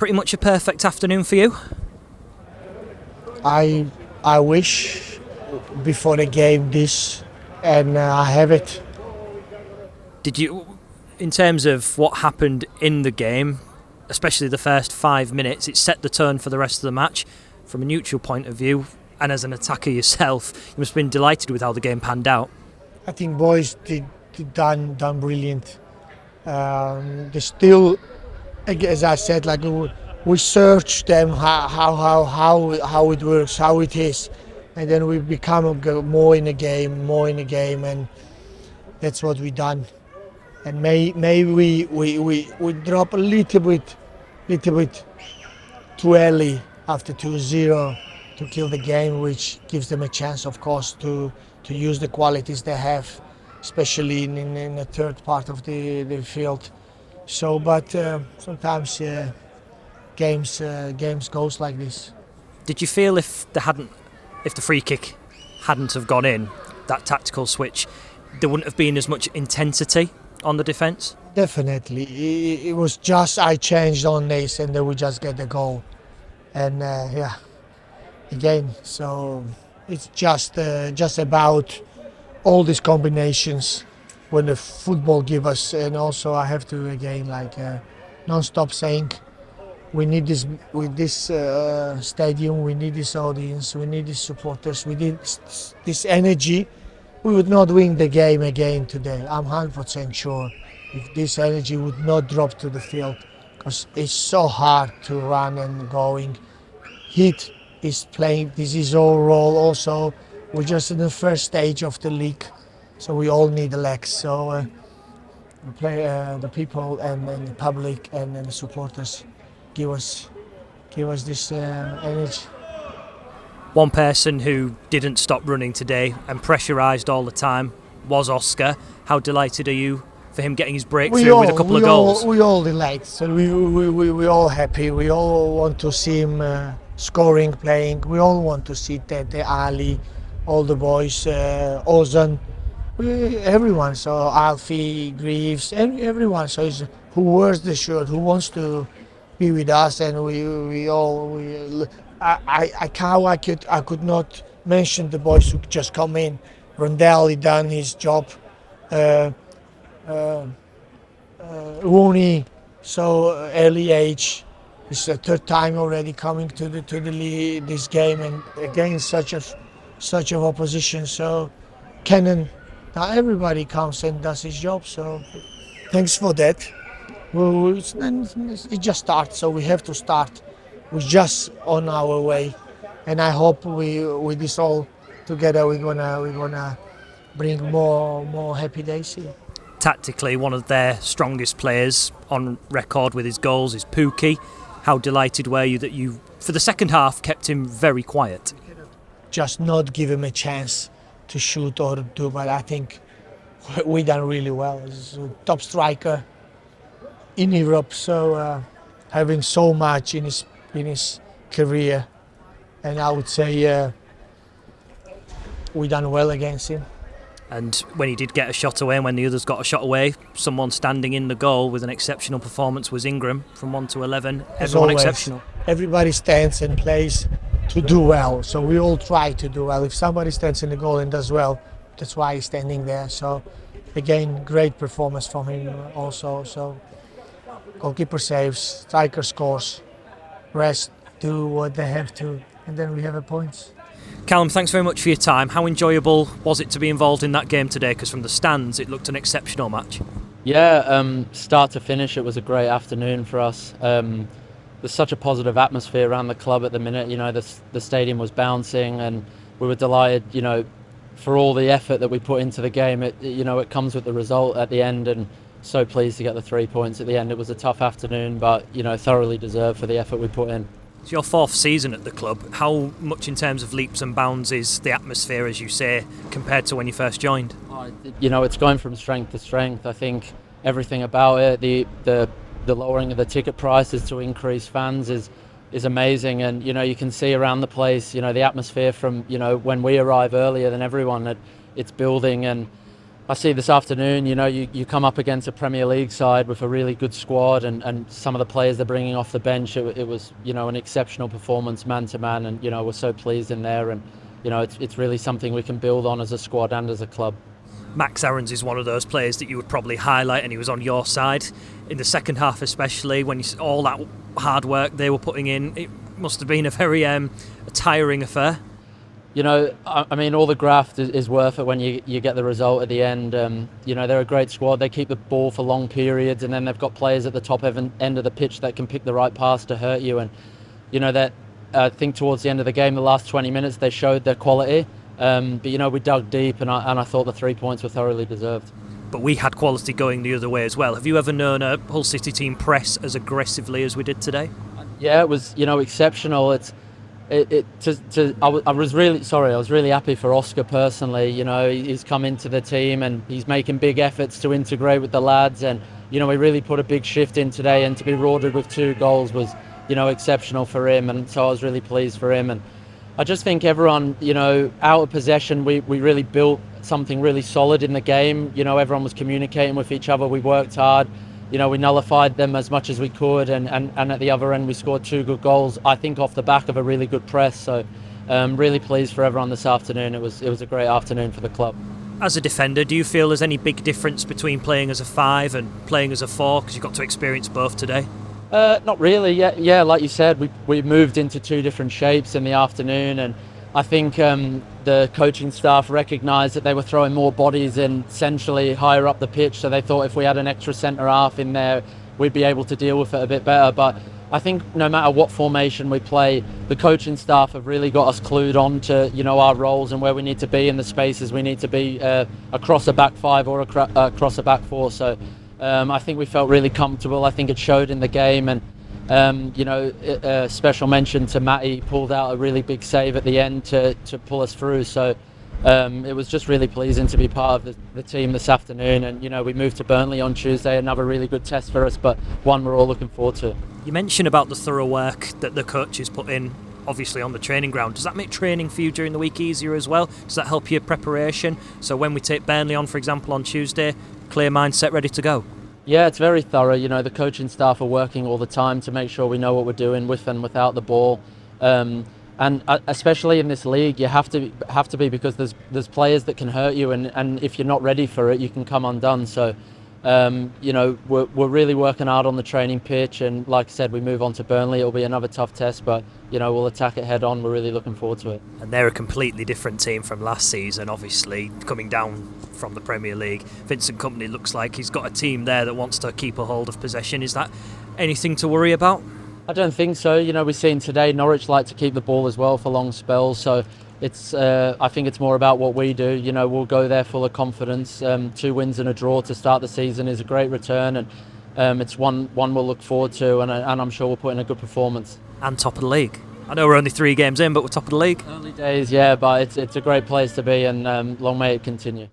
Pretty much a perfect afternoon for you? I wish before the game this, and I have it. Did you, in terms of what happened in the game, especially the first 5 minutes, it set the tone for the rest of the match. From a neutral point of view, and as an attacker yourself, you must have been delighted with how the game panned out. I think boys did done brilliant. They still, as I said, like we search them how it works, how it is, and then we become more in the game, and that's what we done. And maybe we drop a little bit too early after 2-0 to kill the game, which gives them a chance, of course, to use the qualities they have, especially in the third part of the field. So, but sometimes games goes like this. Did you feel if the free kick hadn't have gone in, that tactical switch, there wouldn't have been as much intensity on the defence? Definitely, it was just I changed on this, and then we just get the goal, and again. So it's just about all these combinations when the football give us, and also I have to again non-stop saying we need this with this stadium, we need this audience, we need these supporters, we need this energy. We would not win the game again today. I'm 100% sure if this energy would not drop to the field, because it's so hard to run and going. Heat is playing, this is our role also. We're just in the first stage of the league, so we all need the legs. So we play the people and the public and the supporters give us this energy. One person who didn't stop running today and pressurised all the time was Oscar. How delighted are you for him getting his breakthrough with a couple of goals? We all delighted. So we all happy. We all want to see him scoring, playing. We all want to see Tete, Ali, all the boys, Ozan, everyone. So Alfie, Greaves, everyone. So who wears the shirt, who wants to be with us, and I could not mention the boys who just come in. Rondell, he done his job. Rooney, so early age. It's the third time already coming to this game, and against such a opposition. So Cannon, now everybody comes and does his job. So thanks for that. It just starts, so we have to start. We're just on our way, and I hope with this all together we're gonna bring more happy days here. Tactically, one of their strongest players on record with his goals is Pookie. How delighted were you that you, for the second half, kept him very quiet? Just not give him a chance to shoot or do, but I think we done really well. He's a top striker in Europe, so having so much in his career, and I would say we done well against him. And when he did get a shot away and when the others got a shot away, someone standing in the goal with an exceptional performance was Ingram from 1 to 11. Everyone exceptional. Everybody stands and plays to do well, so we all try to do well. If somebody stands in the goal and does well, that's why he's standing there. So again, great performance from him also. So goalkeeper saves, striker scores, rest do what they have to, and then we have a point. Callum, thanks very much for your time. How enjoyable was it to be involved in that game today? Because from the stands, it looked an exceptional match. Yeah, start to finish, it was a great afternoon for us. There's such a positive atmosphere around the club at the minute. You know, the stadium was bouncing, and we were delighted. You know, for all the effort that we put into the game, it comes with the result at the end, and so pleased to get the 3 points at the end. It was a tough afternoon, but thoroughly deserved for the effort we put in. It's your fourth season at the club. How much in terms of leaps and bounds is the atmosphere, as you say, compared to when you first joined? It's going from strength to strength. I think everything about it, the lowering of the ticket prices to increase fans is amazing, and you can see around the place, the atmosphere from when we arrive earlier than everyone, that it's building, and I see this afternoon, you come up against a Premier League side with a really good squad, and some of the players they're bringing off the bench. It was, an exceptional performance man to man, and we're so pleased in there, and it's really something we can build on as a squad and as a club. Max Aarons is one of those players that you would probably highlight, and he was on your side in the second half, especially when all that hard work they were putting in. It must have been a very tiring affair. All the graft is worth it when you get the result at the end. They're a great squad. They keep the ball for long periods, and then they've got players at the top end of the pitch that can pick the right pass to hurt you. And that I think towards the end of the game, the last 20 minutes, they showed their quality. But we dug deep, and I thought the 3 points were thoroughly deserved. But we had quality going the other way as well. Have you ever known a Hull City team press as aggressively as we did today? Yeah, it was exceptional. I was really happy for Oscar personally. He's come into the team and he's making big efforts to integrate with the lads, and he really put a big shift in today, and to be rewarded with 2 goals was exceptional for him, and so I was really pleased for him. And I just think everyone, out of possession, we really built something really solid in the game. Everyone was communicating with each other. We worked hard. We nullified them as much as we could, and at the other end we scored 2 good goals, I think off the back of a really good press. So really pleased for everyone this afternoon. It was a great afternoon for the club. As a defender, do you feel there's any big difference between playing as a 5 and playing as a 4, because you got to experience both today? Not really. Yeah, like you said, we moved into 2 different shapes in the afternoon, and I think the coaching staff recognised that they were throwing more bodies in centrally higher up the pitch, so they thought if we had an extra centre half in there, we'd be able to deal with it a bit better. But I think no matter what formation we play, the coaching staff have really got us clued on to our roles and where we need to be in the spaces we need to be across a back 5 or across a back 4. So I think we felt really comfortable. I think it showed in the game, and special mention to Matty. He pulled out a really big save at the end to pull us through. So it was just really pleasing to be part of the team this afternoon. And we moved to Burnley on Tuesday, another really good test for us, but one we're all looking forward to. You mentioned about the thorough work that the coaches put in, obviously on the training ground. Does that make training for you during the week easier as well? Does that help your preparation? So when we take Burnley on, for example, on Tuesday, clear mindset, ready to go? Yeah, it's very thorough. The coaching staff are working all the time to make sure we know what we're doing with and without the ball. And especially in this league, you have to be, because there's players that can hurt you, and if you're not ready for it, you can come undone. So we're really working hard on the training pitch, and like I said, we move on to Burnley. It'll be another tough test, but we'll attack it head on. We're really looking forward to it. And they're a completely different team from last season, obviously coming down from the Premier League. Vincent Kompany looks like he's got a team there that wants to keep a hold of possession. Is that anything to worry about? I don't think so. We've seen today Norwich like to keep the ball as well for long spells, so it's I think it's more about what we do. We'll go there full of confidence. 2 wins and a draw to start the season is a great return, and it's one we'll look forward to, and I'm sure we'll put in a good performance. And top of the league. I know we're only 3 games in, but we're top of the league. Early days, yeah, but it's a great place to be, and long may it continue.